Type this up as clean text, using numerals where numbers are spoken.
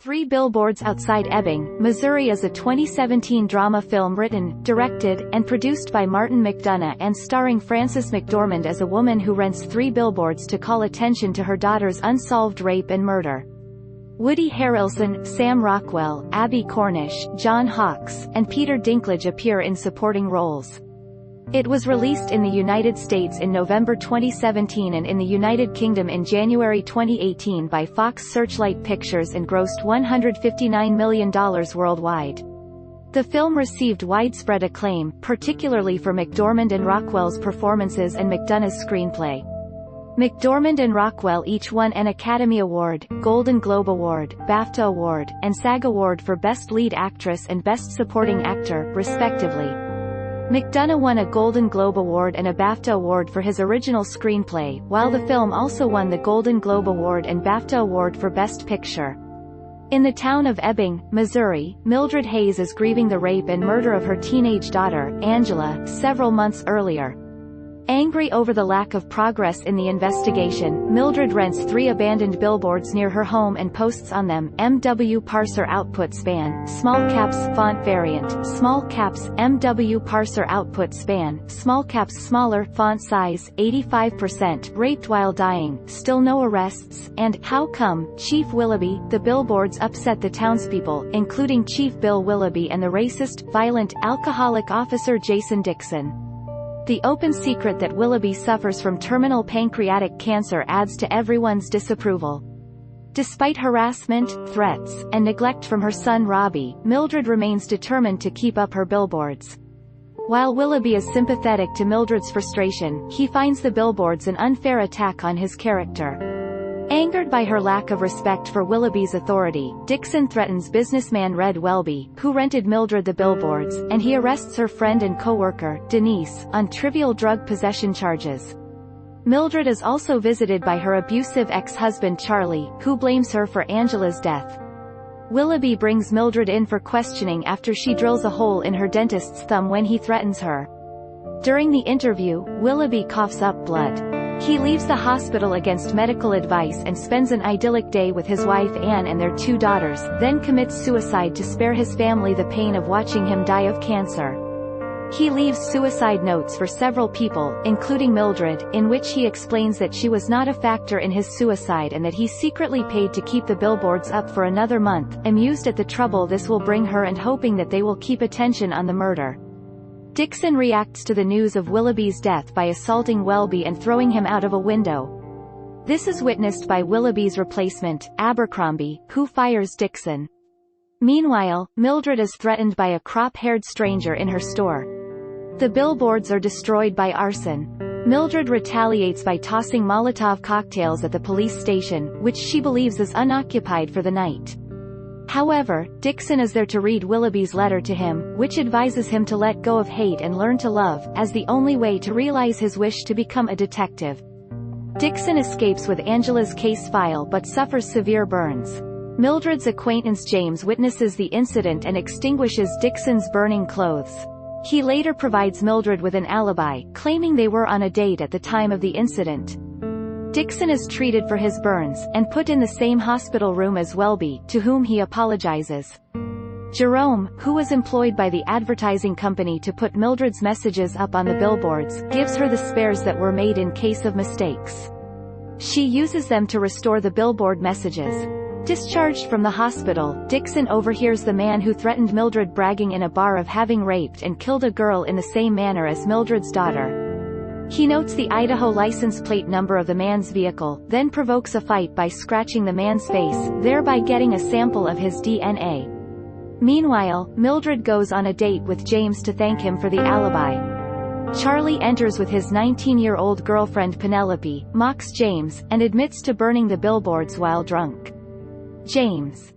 Three Billboards Outside Ebbing, Missouri is a 2017 drama film written, directed, and produced by Martin McDonagh and starring Frances McDormand as a woman who rents three billboards to call attention to her daughter's unsolved rape and murder. Woody Harrelson, Sam Rockwell, Abbie Cornish, John Hawkes, and Peter Dinklage appear in supporting roles. It was released in the United States in November 2017 and in the United Kingdom in January 2018 by Fox Searchlight Pictures and grossed $159 million worldwide. The film received widespread acclaim, particularly for McDormand and Rockwell's performances and McDonagh's screenplay. McDormand and Rockwell each won an Academy Award, Golden Globe Award, BAFTA Award, and SAG Award for Best Lead Actress and Best Supporting Actor, respectively. McDonagh won a Golden Globe Award and a BAFTA Award for his original screenplay, while the film also won the Golden Globe Award and BAFTA Award for Best Picture. In the town of Ebbing, Missouri, Mildred Hayes is grieving the rape and murder of her teenage daughter, Angela, several months earlier. Angry over the lack of progress in the investigation, Mildred rents three abandoned billboards near her home and posts on them, MW Parser Output Span, Small Caps, Font Variant, Small Caps, MW Parser Output Span, Small Caps Smaller, Font Size, 85%, Raped While Dying, Still No Arrests, and, How Come, Chief Willoughby. The billboards upset the townspeople, including Chief Bill Willoughby and the racist, violent, alcoholic officer Jason Dixon. The open secret that Willoughby suffers from terminal pancreatic cancer adds to everyone's disapproval. Despite harassment, threats, and neglect from her son Robbie, Mildred remains determined to keep up her billboards. While Willoughby is sympathetic to Mildred's frustration, he finds the billboards an unfair attack on his character. Angered by her lack of respect for Willoughby's authority, Dixon threatens businessman Red Welby, who rented Mildred the billboards, and he arrests her friend and co-worker, Denise, on trivial drug possession charges. Mildred is also visited by her abusive ex-husband Charlie, who blames her for Angela's death. Willoughby brings Mildred in for questioning after she drills a hole in her dentist's thumb when he threatens her. During the interview, Willoughby coughs up blood. He leaves the hospital against medical advice and spends an idyllic day with his wife Anne and their two daughters, then commits suicide to spare his family the pain of watching him die of cancer. He leaves suicide notes for several people, including Mildred, in which he explains that she was not a factor in his suicide and that he secretly paid to keep the billboards up for another month, amused at the trouble this will bring her and hoping that they will keep attention on the murder. Dixon reacts to the news of Willoughby's death by assaulting Welby and throwing him out of a window. This is witnessed by Willoughby's replacement, Abercrombie, who fires Dixon. Meanwhile, Mildred is threatened by a crop-haired stranger in her store. The billboards are destroyed by arson. Mildred retaliates by tossing Molotov cocktails at the police station, which she believes is unoccupied for the night. However, Dixon is there to read Willoughby's letter to him, which advises him to let go of hate and learn to love, as the only way to realize his wish to become a detective. Dixon escapes with Angela's case file but suffers severe burns. Mildred's acquaintance James witnesses the incident and extinguishes Dixon's burning clothes. He later provides Mildred with an alibi, claiming they were on a date at the time of the incident. Dixon is treated for his burns, and put in the same hospital room as Welby, to whom he apologizes. Jerome, who was employed by the advertising company to put Mildred's messages up on the billboards, gives her the spares that were made in case of mistakes. She uses them to restore the billboard messages. Discharged from the hospital, Dixon overhears the man who threatened Mildred bragging in a bar of having raped and killed a girl in the same manner as Mildred's daughter. He notes the Idaho license plate number of the man's vehicle, then provokes a fight by scratching the man's face, thereby getting a sample of his DNA. Meanwhile, Mildred goes on a date with James to thank him for the alibi. Charlie enters with his 19-year-old girlfriend Penelope, mocks James, and admits to burning the billboards while drunk. James